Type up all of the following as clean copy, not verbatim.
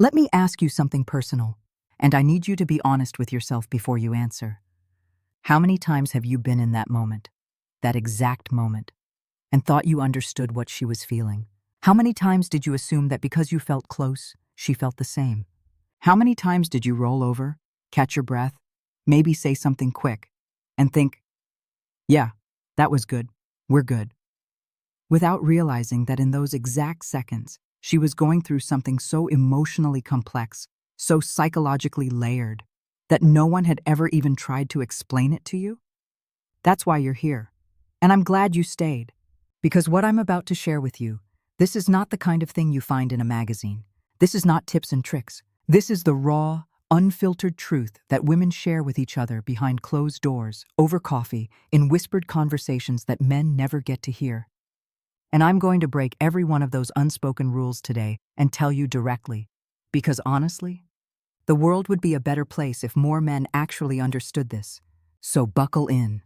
Let me ask you something personal, and I need you to be honest with yourself before you answer. How many times have you been in that moment, that exact moment, and thought you understood what she was feeling? How many times did you assume that because you felt close, she felt the same? How many times did you roll over, catch your breath, maybe say something quick, and think, yeah, that was good, we're good, without realizing that in those exact seconds, she was going through something so emotionally complex, so psychologically layered, that no one had ever even tried to explain it to you? That's why you're here. And I'm glad you stayed. Because what I'm about to share with you, this is not the kind of thing you find in a magazine. This is not tips and tricks. This is the raw, unfiltered truth that women share with each other behind closed doors, over coffee, in whispered conversations that men never get to hear. And I'm going to break every one of those unspoken rules today and tell you directly. Because honestly, the world would be a better place if more men actually understood this. So buckle in.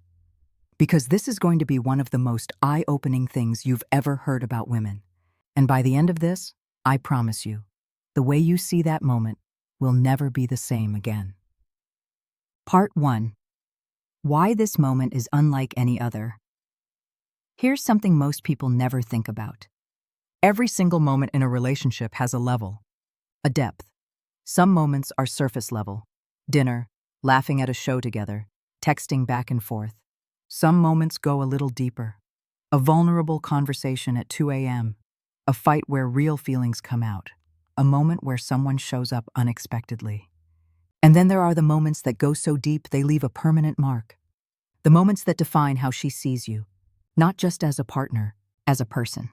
Because this is going to be one of the most eye-opening things you've ever heard about women. And by the end of this, I promise you, the way you see that moment will never be the same again. Part 1. Why this moment is unlike any other. Here's something most people never think about. Every single moment in a relationship has a level, a depth. Some moments are surface level. Dinner, laughing at a show together, texting back and forth. Some moments go a little deeper. A vulnerable conversation at 2 a.m., a fight where real feelings come out, a moment where someone shows up unexpectedly. And then there are the moments that go so deep they leave a permanent mark. The moments that define how she sees you, not just as a partner, as a person.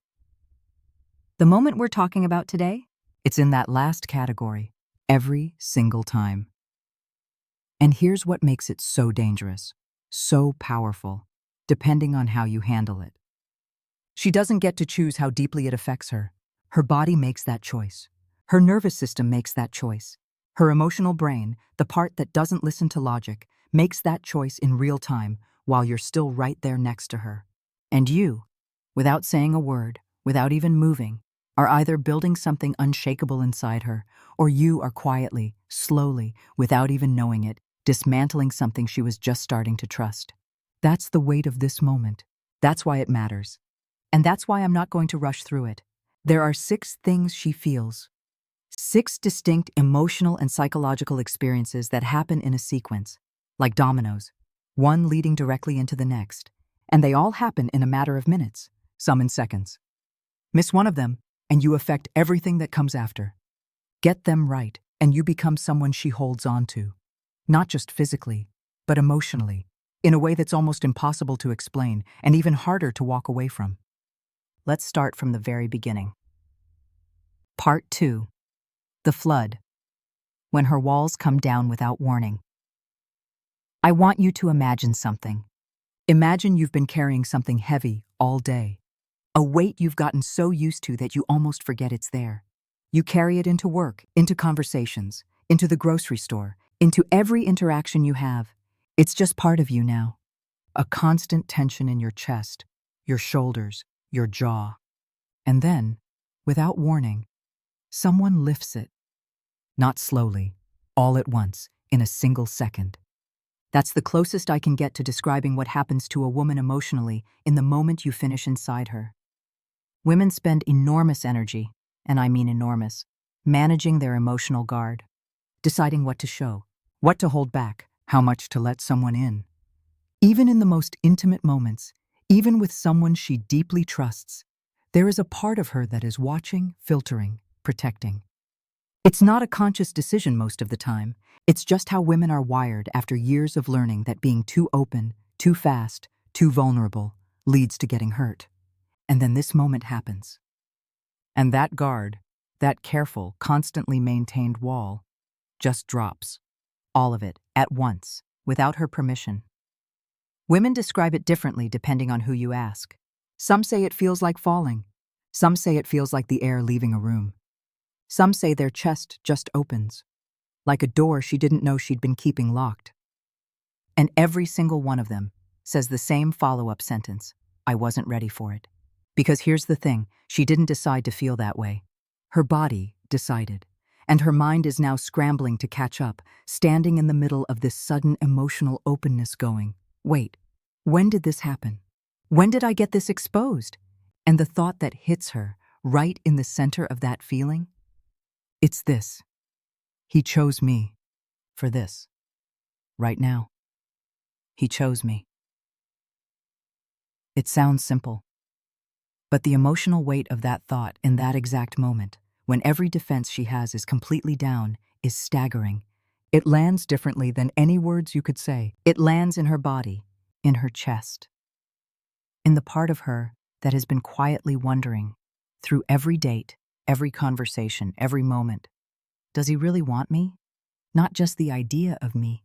The moment we're talking about today, it's in that last category, every single time. And here's what makes it so dangerous, so powerful, depending on how you handle it. She doesn't get to choose how deeply it affects her. Her body makes that choice. Her nervous system makes that choice. Her emotional brain, the part that doesn't listen to logic, makes that choice in real time while you're still right there next to her. And you, without saying a word, without even moving, are either building something unshakable inside her, or you are quietly, slowly, without even knowing it, dismantling something she was just starting to trust. That's the weight of this moment. That's why it matters. And that's why I'm not going to rush through it. There are 6 things she feels. 6 distinct emotional and psychological experiences that happen in a sequence, like dominoes, one leading directly into the next. And they all happen in a matter of minutes, some in seconds. Miss one of them, and you affect everything that comes after. Get them right, and you become someone she holds on to. Not just physically, but emotionally, in a way that's almost impossible to explain and even harder to walk away from. Let's start from the very beginning. Part 2. The flood. When her walls come down without warning. I want you to imagine something. Imagine you've been carrying something heavy all day. A weight you've gotten so used to that you almost forget it's there. You carry it into work, into conversations, into the grocery store, into every interaction you have. It's just part of you now. A constant tension in your chest, your shoulders, your jaw. And then, without warning, someone lifts it. Not slowly, all at once, in a single second. That's the closest I can get to describing what happens to a woman emotionally in the moment you finish inside her. Women spend enormous energy, and I mean enormous, managing their emotional guard, deciding what to show, what to hold back, how much to let someone in. Even in the most intimate moments, even with someone she deeply trusts, there is a part of her that is watching, filtering, protecting. It's not a conscious decision most of the time. It's just how women are wired after years of learning that being too open, too fast, too vulnerable leads to getting hurt. And then this moment happens. And that guard, that careful, constantly maintained wall, just drops. All of it, at once, without her permission. Women describe it differently depending on who you ask. Some say it feels like falling. Some say it feels like the air leaving a room. Some say their chest just opens, like a door she didn't know she'd been keeping locked. And every single one of them says the same follow-up sentence, I wasn't ready for it. Because here's the thing, she didn't decide to feel that way. Her body decided. and her mind is now scrambling to catch up, standing in the middle of this sudden emotional openness going, wait, when did this happen? When did I get this exposed? And the thought that hits her, right in the center of that feeling? It's this. He chose me. For this. Right now. He chose me. It sounds simple. But the emotional weight of that thought in that exact moment, when every defense she has is completely down, is staggering. It lands differently than any words you could say. It lands in her body, in her chest. In the part of her that has been quietly wondering, through every date, every conversation, every moment, does he really want me? Not just the idea of me.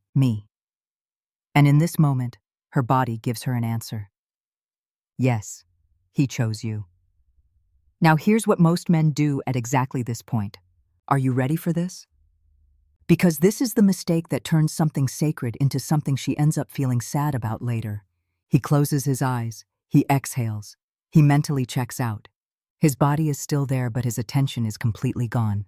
And in this moment, her body gives her an answer. Yes, he chose you. Now here's what most men do at exactly this point. Are you ready for this? Because this is the mistake that turns something sacred into something she ends up feeling sad about later. He closes his eyes, he exhales, he mentally checks out. His body is still there, but his attention is completely gone.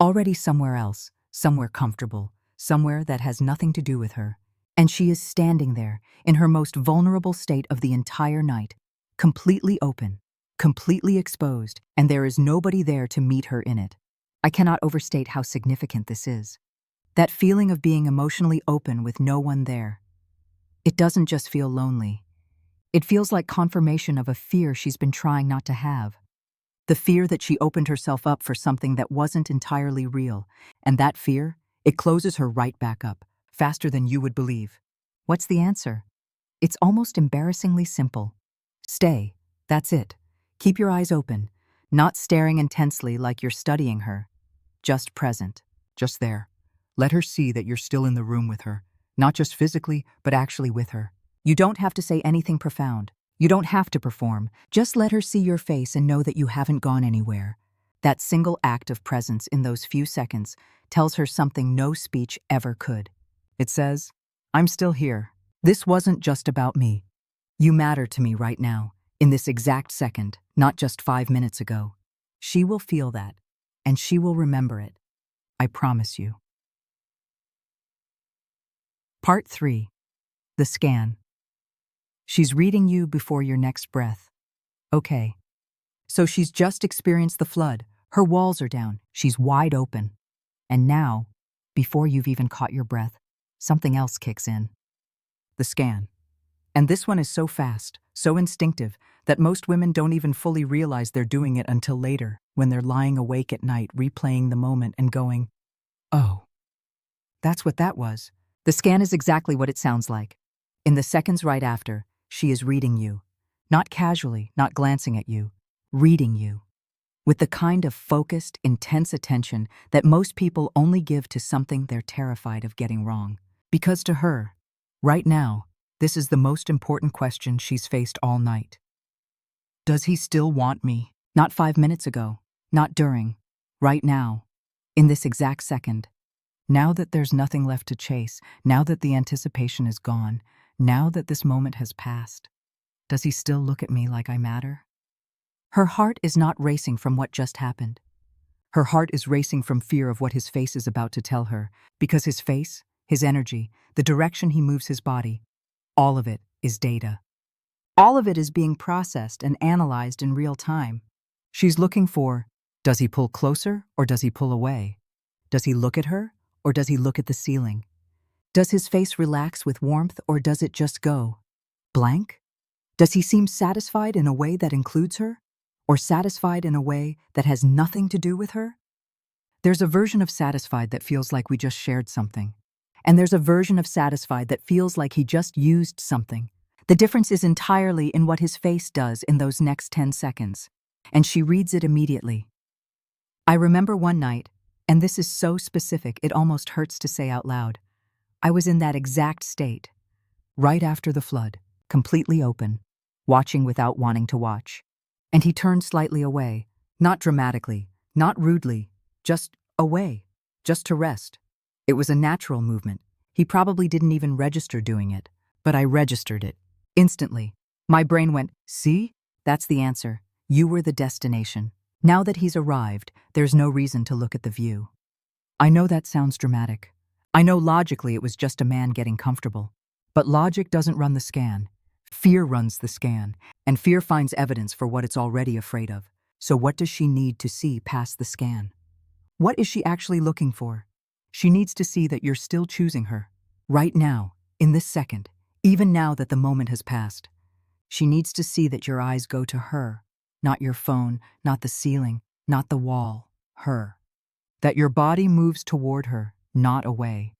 Already somewhere else, somewhere comfortable, somewhere that has nothing to do with her. And she is standing there, in her most vulnerable state of the entire night, completely open, completely exposed, and there is nobody there to meet her in it. I cannot overstate how significant this is. That feeling of being emotionally open with no one there. It doesn't just feel lonely. It feels like confirmation of a fear she's been trying not to have. The fear that she opened herself up for something that wasn't entirely real, and that fear, it closes her right back up, faster than you would believe. What's the answer? It's almost embarrassingly simple. Stay, that's it. Keep your eyes open, not staring intensely like you're studying her. Just present, just there. Let her see that you're still in the room with her, not just physically, but actually with her. You don't have to say anything profound. You don't have to perform. Just let her see your face and know that you haven't gone anywhere. That single act of presence in those few seconds tells her something no speech ever could. It says, I'm still here. This wasn't just about me. You matter to me right now, in this exact second, not just 5 minutes ago. She will feel that, and she will remember it. I promise you. Part 3. The scan. She's reading you before your next breath. Okay. So she's just experienced the flood. Her walls are down. She's wide open. And now, before you've even caught your breath, something else kicks in. The scan. And this one is so fast, so instinctive, that most women don't even fully realize they're doing it until later, when they're lying awake at night replaying the moment and going, oh, that's what that was. The scan is exactly what it sounds like. In the seconds right after, she is reading you. Not casually, not glancing at you. Reading you. With the kind of focused, intense attention that most people only give to something they're terrified of getting wrong. Because to her, right now, this is the most important question she's faced all night. Does he still want me? Not 5 minutes ago. Not during. Right now. In this exact second. Now that there's nothing left to chase, now that the anticipation is gone, now that this moment has passed, does he still look at me like I matter? Her heart is not racing from what just happened. Her heart is racing from fear of what his face is about to tell her, because his face, his energy, the direction he moves his body, all of it is data. All of it is being processed and analyzed in real time. She's looking for, does he pull closer or does he pull away? Does he look at her or does he look at the ceiling? Does his face relax with warmth or does it just go blank? Does he seem satisfied in a way that includes her or satisfied in a way that has nothing to do with her? There's a version of satisfied that feels like we just shared something. And there's a version of satisfied that feels like he just used something. The difference is entirely in what his face does in those next 10 seconds. And she reads it immediately. I remember one night, and this is so specific it almost hurts to say out loud. I was in that exact state, right after the flood, completely open, watching without wanting to watch. And he turned slightly away, not dramatically, not rudely, just away, just to rest. It was a natural movement. He probably didn't even register doing it, but I registered it. Instantly. My brain went, see? That's the answer. You were the destination. Now that he's arrived, there's no reason to look at the view. I know that sounds dramatic. I know logically it was just a man getting comfortable. But logic doesn't run the scan. Fear runs the scan, and fear finds evidence for what it's already afraid of. So what does she need to see past the scan? What is she actually looking for? She needs to see that you're still choosing her. Right now, in this second, even now that the moment has passed. She needs to see that your eyes go to her, not your phone, not the ceiling, not the wall, her. That your body moves toward her, not away.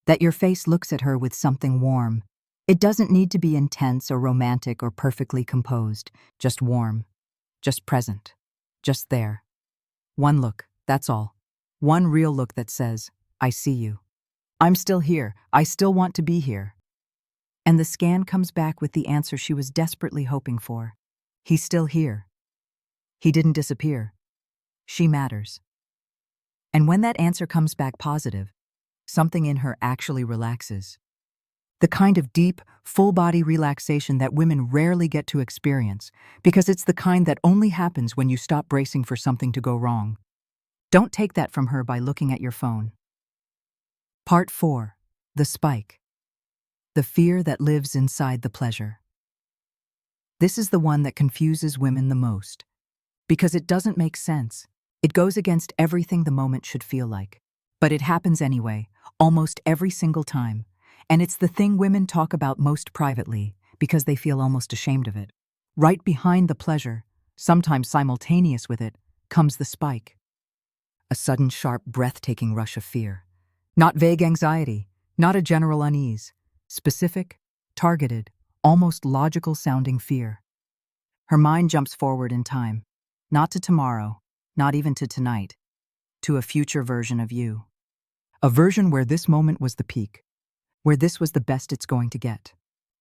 That your face looks at her with something warm. It doesn't need to be intense or romantic or perfectly composed, just warm, just present, just there. One look, that's all. One real look that says, I see you. I'm still here. I still want to be here. And the scan comes back with the answer she was desperately hoping for. He's still here. He didn't disappear. She matters. And when that answer comes back positive, something in her actually relaxes. The kind of deep, full-body relaxation that women rarely get to experience, because it's the kind that only happens when you stop bracing for something to go wrong. Don't take that from her by looking at your phone. Part 4. The spike. The fear that lives inside the pleasure. This is the one that confuses women the most, because it doesn't make sense. It goes against everything the moment should feel like. But it happens anyway, almost every single time. And it's the thing women talk about most privately, because they feel almost ashamed of it. Right behind the pleasure, sometimes simultaneous with it, comes the spike. A sudden, sharp, breathtaking rush of fear. Not vague anxiety, not a general unease. Specific, targeted, almost logical-sounding fear. Her mind jumps forward in time, not to tomorrow, not even to tonight, to a future version of you. A version where this moment was the peak, where this was the best it's going to get,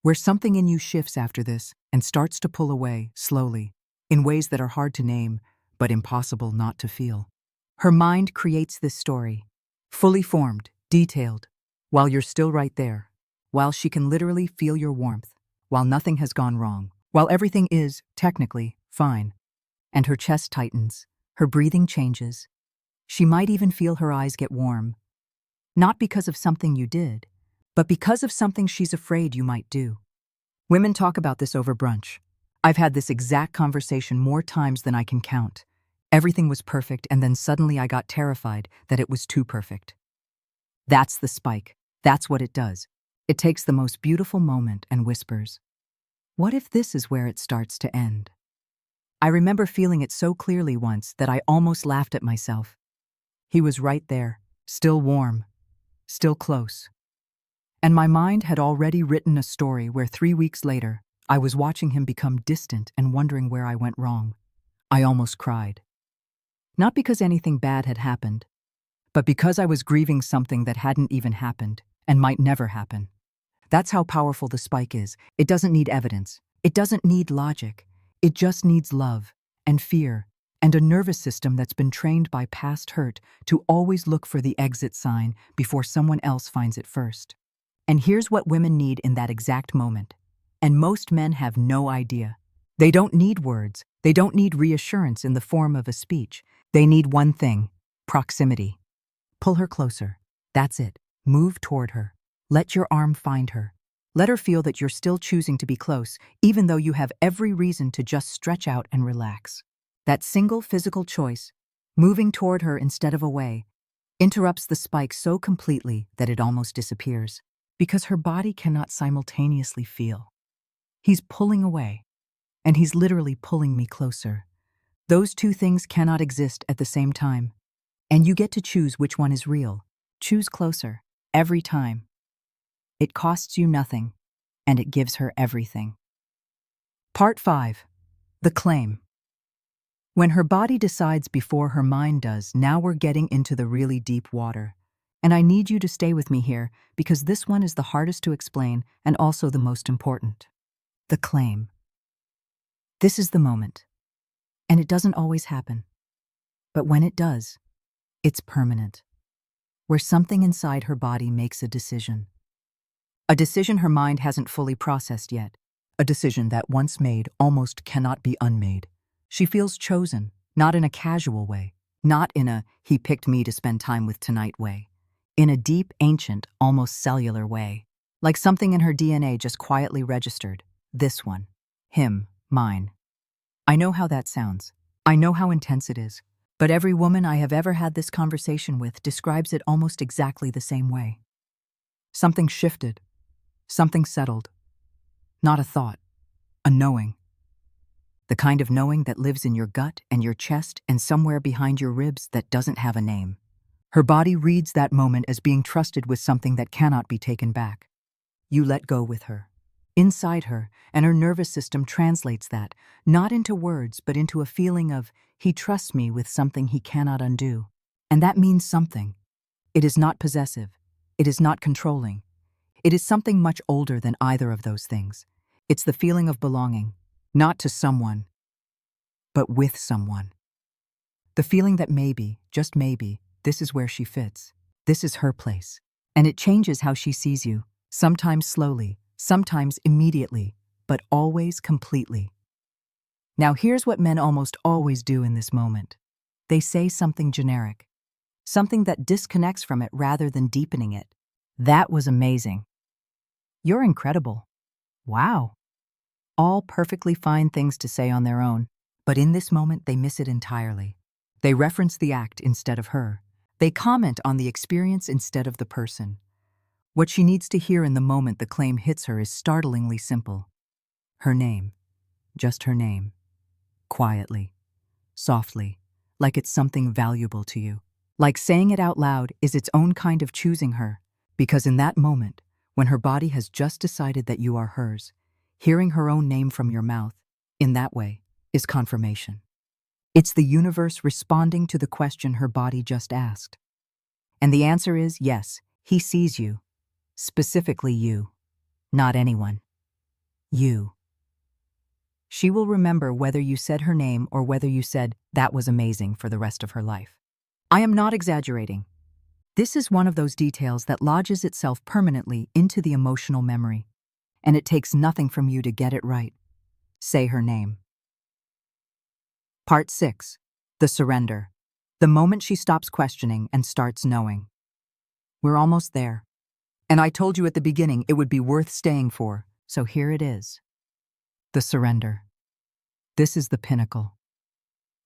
where something in you shifts after this and starts to pull away, slowly, in ways that are hard to name, but impossible not to feel. Her mind creates this story, fully formed, detailed, while you're still right there, while she can literally feel your warmth, while nothing has gone wrong, while everything is, technically, fine. And her chest tightens, her breathing changes. She might even feel her eyes get warm. Not because of something you did, but because of something she's afraid you might do. Women talk about this over brunch. I've had this exact conversation more times than I can count. Everything was perfect, and then suddenly I got terrified that it was too perfect. That's the spike. That's what it does. It takes the most beautiful moment and whispers, what if this is where it starts to end? I remember feeling it so clearly once that I almost laughed at myself. He was right there, still warm, still close. And my mind had already written a story where 3 weeks later, I was watching him become distant and wondering where I went wrong. I almost cried. Not because anything bad had happened, but because I was grieving something that hadn't even happened and might never happen. That's how powerful the spike is. It doesn't need evidence. It doesn't need logic. It just needs love and fear and a nervous system that's been trained by past hurt to always look for the exit sign before someone else finds it first. And here's what women need in that exact moment. And most men have no idea. They don't need words. They don't need reassurance in the form of a speech. They need one thing: proximity. Pull her closer. That's it. Move toward her. Let your arm find her. Let her feel that you're still choosing to be close, even though you have every reason to just stretch out and relax. That single physical choice, moving toward her instead of away, interrupts the spike so completely that it almost disappears, because her body cannot simultaneously feel. He's pulling away, and he's literally pulling me closer. Those two things cannot exist at the same time, and you get to choose which one is real. Choose closer, every time. It costs you nothing, and it gives her everything. Part 5. The claim. When her body decides before her mind does, now we're getting into the really deep water. And I need you to stay with me here, because this one is the hardest to explain and also the most important. The claim. This is the moment. And it doesn't always happen. But when it does, it's permanent. Where something inside her body makes a decision. A decision her mind hasn't fully processed yet. A decision that once made almost cannot be unmade. She feels chosen, not in a casual way, Not in a he picked me to spend time with tonight way. In a deep, ancient, almost cellular way. Like something in her DNA just quietly registered. This one. Him. Mine. I know how that sounds. I know how intense it is. But every woman I have ever had this conversation with describes it almost exactly the same way. Something shifted. Something settled. Not a thought. A knowing. The kind of knowing that lives in your gut and your chest and somewhere behind your ribs that doesn't have a name. Her body reads that moment as being trusted with something that cannot be taken back. You let go with her. Inside her, and her nervous system translates that, not into words, but into a feeling of, he trusts me with something he cannot undo. And that means something. It is not possessive. It is not controlling. It is something much older than either of those things. It's the feeling of belonging, not to someone, but with someone. The feeling that maybe, just maybe, this is where she fits. This is her place. And it changes how she sees you, sometimes slowly, sometimes immediately, but always completely. Now here's what men almost always do in this moment. They say something generic, something that disconnects from it rather than deepening it. That was amazing. You're incredible. Wow. All perfectly fine things to say on their own, but in this moment they miss it entirely. They reference the act instead of her. They comment on the experience instead of the person. What she needs to hear in the moment the claim hits her is startlingly simple. Her name. Just her name. Quietly. Softly. Like it's something valuable to you. Like saying it out loud is its own kind of choosing her. Because in that moment, when her body has just decided that you are hers, hearing her own name from your mouth, in that way, is confirmation. It's the universe responding to the question her body just asked. And the answer is yes, he sees you. Specifically you. Not anyone. You. She will remember whether you said her name or whether you said, that was amazing, for the rest of her life. I am not exaggerating. This is one of those details that lodges itself permanently into the emotional memory. And it takes nothing from you to get it right. Say her name. Part 6. The surrender. The moment she stops questioning and starts knowing. We're almost there. And I told you at the beginning it would be worth staying for, so here it is. The surrender. This is the pinnacle.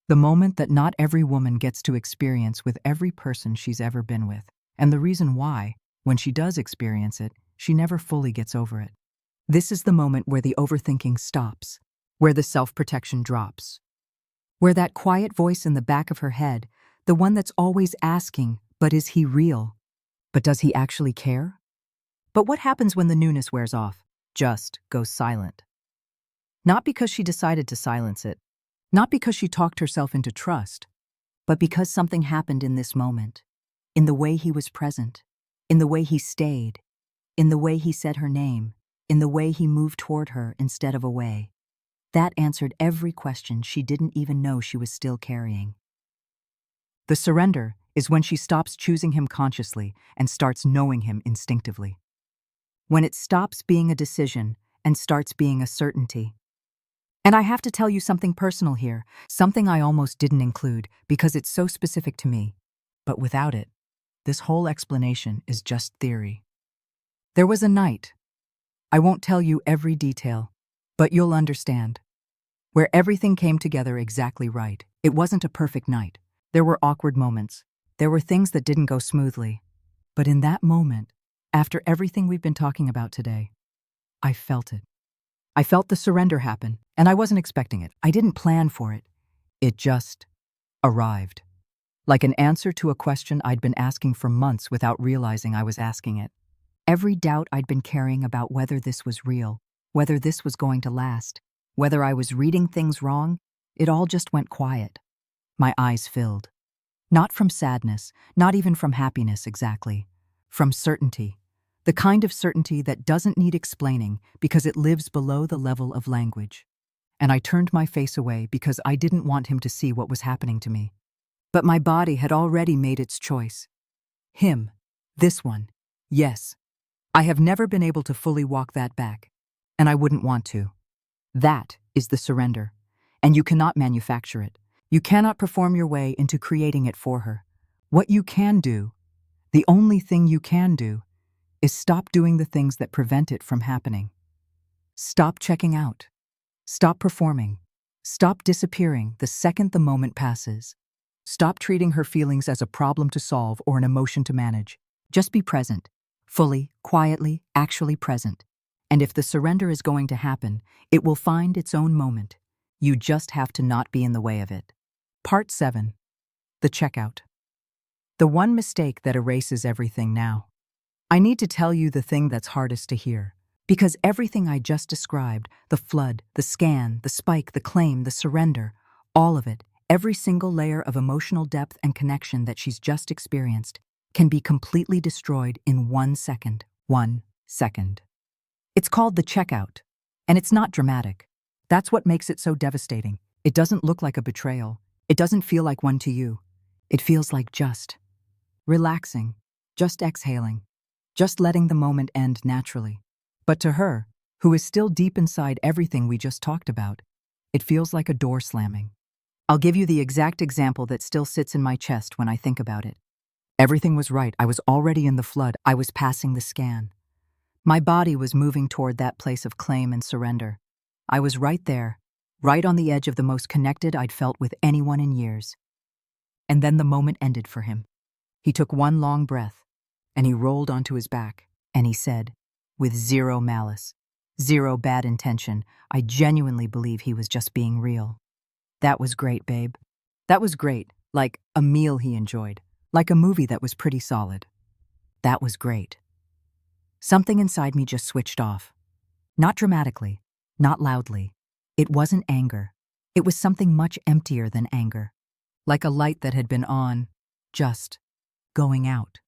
The moment that not every woman gets to experience with every person she's ever been with. And the reason why, when she does experience it, she never fully gets over it. This is the moment where the overthinking stops, where the self-protection drops, where that quiet voice in the back of her head, the one that's always asking, but is he real? But does he actually care? But what happens when the newness wears off? Just goes silent. Not because she decided to silence it, not because she talked herself into trust, but because something happened in this moment, in the way he was present, in the way he stayed, in the way he said her name, in the way he moved toward her instead of away. That answered every question she didn't even know she was still carrying. The surrender is when she stops choosing him consciously and starts knowing him instinctively. When it stops being a decision and starts being a certainty. And I have to tell you something personal here, something I almost didn't include because it's so specific to me. But without it, this whole explanation is just theory. There was a night. I won't tell you every detail, but you'll understand. Where everything came together exactly right. It wasn't a perfect night. There were awkward moments. There were things that didn't go smoothly. But in that moment, after everything we've been talking about today, I felt it. I felt the surrender happen, and I wasn't expecting it. I didn't plan for it. It just arrived. Like an answer to a question I'd been asking for months without realizing I was asking it. Every doubt I'd been carrying about whether this was real, whether this was going to last, whether I was reading things wrong, it all just went quiet. My eyes filled. Not from sadness, not even from happiness exactly. From certainty. The kind of certainty that doesn't need explaining because it lives below the level of language. And I turned my face away because I didn't want him to see what was happening to me. But my body had already made its choice. Him. This one. Yes. I have never been able to fully walk that back. And I wouldn't want to. That is the surrender. And you cannot manufacture it. You cannot perform your way into creating it for her. What you can do, the only thing you can do, is stop doing the things that prevent it from happening. Stop checking out. Stop performing. Stop disappearing the second the moment passes. Stop treating her feelings as a problem to solve or an emotion to manage. Just be present, fully, quietly, actually present. And if the surrender is going to happen, it will find its own moment. You just have to not be in the way of it. Part 7. The checkout. The one mistake that erases everything now. I need to tell you the thing that's hardest to hear. Because everything I just described, the flood, the scan, the spike, the claim, the surrender, all of it, every single layer of emotional depth and connection that she's just experienced, can be completely destroyed in 1 second. 1 second. It's called the checkout, and it's not dramatic. That's what makes it so devastating. It doesn't look like a betrayal. It doesn't feel like one to you. It feels like just relaxing, just exhaling, just letting the moment end naturally. But to her, who is still deep inside everything we just talked about, it feels like a door slamming. I'll give you the exact example that still sits in my chest when I think about it. Everything was right. I was already in the flood. I was passing the scan. My body was moving toward that place of claim and surrender. I was right there, right on the edge of the most connected I'd felt with anyone in years. And then the moment ended for him. He took one long breath, and he rolled onto his back, and he said, with zero malice, zero bad intention, I genuinely believe he was just being real. That was great, babe. That was great, like a meal he enjoyed, like a movie that was pretty solid. That was great. Something inside me just switched off. Not dramatically, not loudly. It wasn't anger. It was something much emptier than anger. Like a light that had been on, just going out.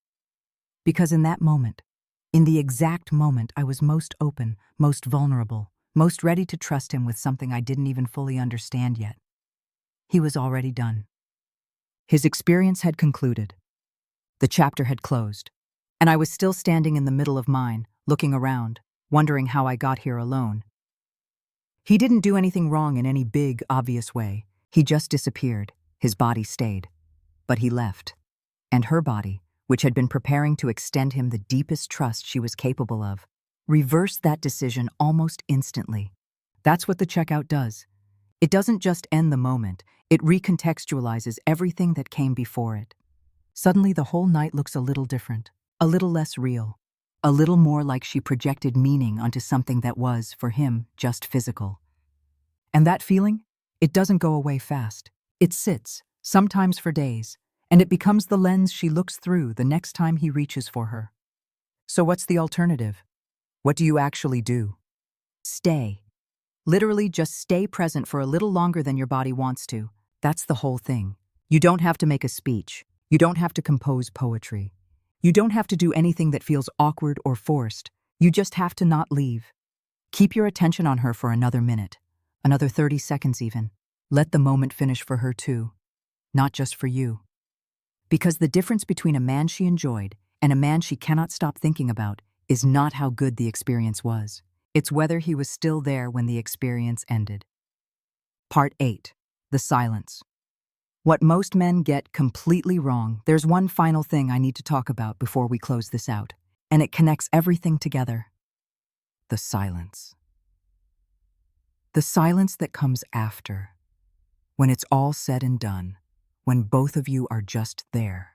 Because in that moment, in the exact moment I was most open, most vulnerable, most ready to trust him with something I didn't even fully understand yet, he was already done. His experience had concluded. The chapter had closed. And I was still standing in the middle of mine, looking around, wondering how I got here alone. He didn't do anything wrong in any big, obvious way. He just disappeared. His body stayed. But he left. And her body, which had been preparing to extend him the deepest trust she was capable of, reversed that decision almost instantly. That's what the checkout does. It doesn't just end the moment, it recontextualizes everything that came before it. Suddenly the whole night looks a little different, a little less real, a little more like she projected meaning onto something that was, for him, just physical. And that feeling? It doesn't go away fast. It sits, sometimes for days, and it becomes the lens she looks through the next time he reaches for her. So what's the alternative? What do you actually do? Stay. Literally just stay present for a little longer than your body wants to. That's the whole thing. You don't have to make a speech. You don't have to compose poetry. You don't have to do anything that feels awkward or forced. You just have to not leave. Keep your attention on her for another minute, another 30 seconds even. Let the moment finish for her too, not just for you. Because the difference between a man she enjoyed and a man she cannot stop thinking about is not how good the experience was. It's whether he was still there when the experience ended. Part 8. The silence. What most men get completely wrong, there's one final thing I need to talk about before we close this out, and it connects everything together. The silence. The silence that comes after, when it's all said and done, when both of you are just there,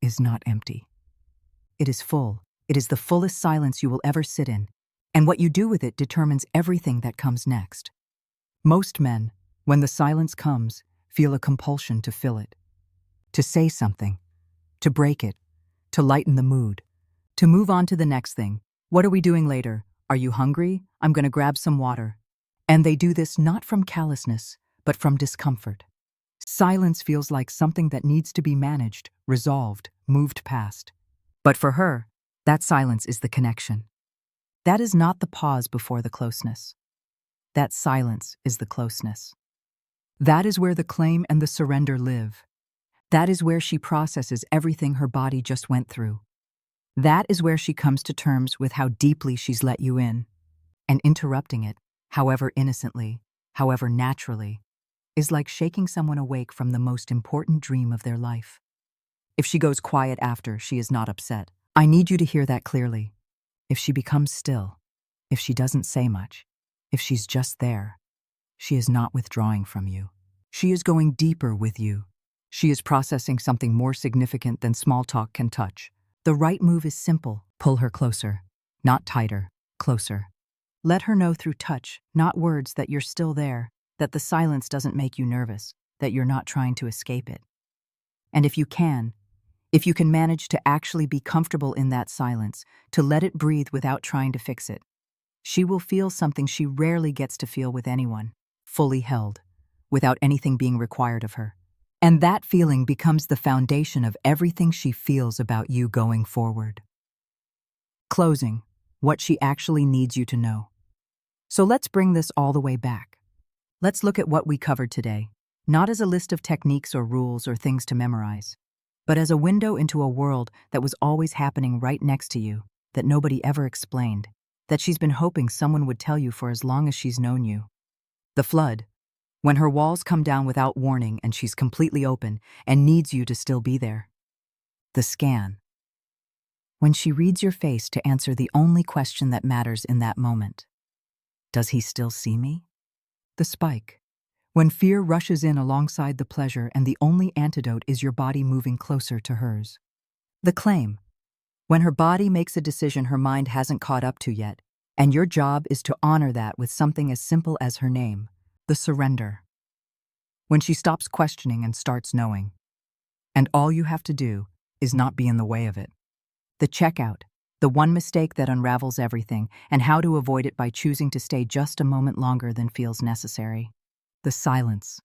is not empty. It is full. It is the fullest silence you will ever sit in, and what you do with it determines everything that comes next. Most men, when the silence comes, feel a compulsion to fill it, to say something, to break it, to lighten the mood, to move on to the next thing. What are we doing later? Are you hungry? I'm going to grab some water. And they do this not from callousness, but from discomfort. Silence feels like something that needs to be managed, resolved, moved past. But for her, that silence is the connection. That is not the pause before the closeness. That silence is the closeness. That is where the claim and the surrender live. That is where she processes everything her body just went through. That is where she comes to terms with how deeply she's let you in. And interrupting it, however innocently, however naturally, is like shaking someone awake from the most important dream of their life. If she goes quiet after, she is not upset. I need you to hear that clearly. If she becomes still, if she doesn't say much, if she's just there, she is not withdrawing from you. She is going deeper with you. She is processing something more significant than small talk can touch. The right move is simple. Pull her closer, not tighter, closer. Let her know through touch, not words, that you're still there, that the silence doesn't make you nervous, that you're not trying to escape it. And if you can manage to actually be comfortable in that silence, to let it breathe without trying to fix it, she will feel something she rarely gets to feel with anyone, fully held, without anything being required of her. And that feeling becomes the foundation of everything she feels about you going forward. Closing, what she actually needs you to know. So let's bring this all the way back. Let's look at what we covered today, not as a list of techniques or rules or things to memorize, but as a window into a world that was always happening right next to you, that nobody ever explained, that she's been hoping someone would tell you for as long as she's known you. The flood, when her walls come down without warning and she's completely open and needs you to still be there. The scan, when she reads your face to answer the only question that matters in that moment. Does he still see me? The spike, when fear rushes in alongside the pleasure and the only antidote is your body moving closer to hers. The claim, when her body makes a decision her mind hasn't caught up to yet, and your job is to honor that with something as simple as her name. The surrender, when she stops questioning and starts knowing, and all you have to do is not be in the way of it. The checkout, the one mistake that unravels everything, and how to avoid it by choosing to stay just a moment longer than feels necessary. The silence,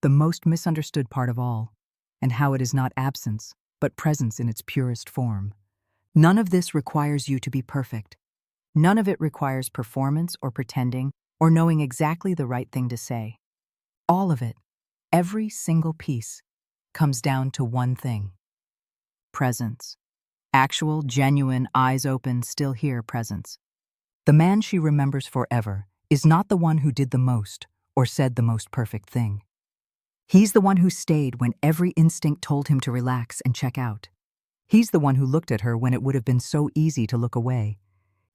the most misunderstood part of all, and how it is not absence, but presence in its purest form. None of this requires you to be perfect. None of it requires performance or pretending or knowing exactly the right thing to say. All of it, every single piece, comes down to one thing: presence. Actual, genuine, eyes open, still here presence. The man she remembers forever is not the one who did the most or said the most perfect thing. He's the one who stayed when every instinct told him to relax and check out. He's the one who looked at her when it would have been so easy to look away.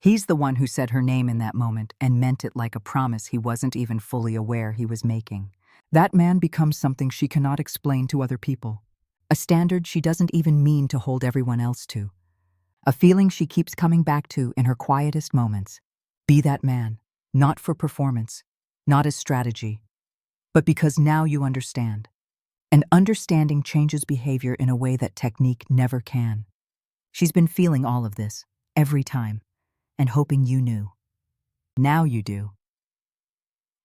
He's the one who said her name in that moment and meant it like a promise he wasn't even fully aware he was making. That man becomes something she cannot explain to other people, a standard she doesn't even mean to hold everyone else to, a feeling she keeps coming back to in her quietest moments. Be that man, not for performance, not as strategy, but because now you understand. And understanding changes behavior in a way that technique never can. She's been feeling all of this, every time, and hoping you knew. Now you do.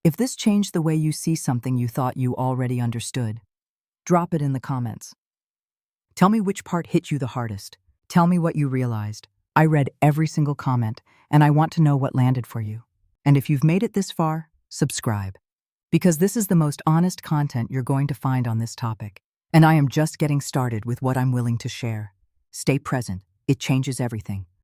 If this changed the way you see something you thought you already understood, drop it in the comments. Tell me which part hit you the hardest. Tell me what you realized. I read every single comment, and I want to know what landed for you. And if you've made it this far, subscribe. Because this is the most honest content you're going to find on this topic. And I am just getting started with what I'm willing to share. Stay present. It changes everything.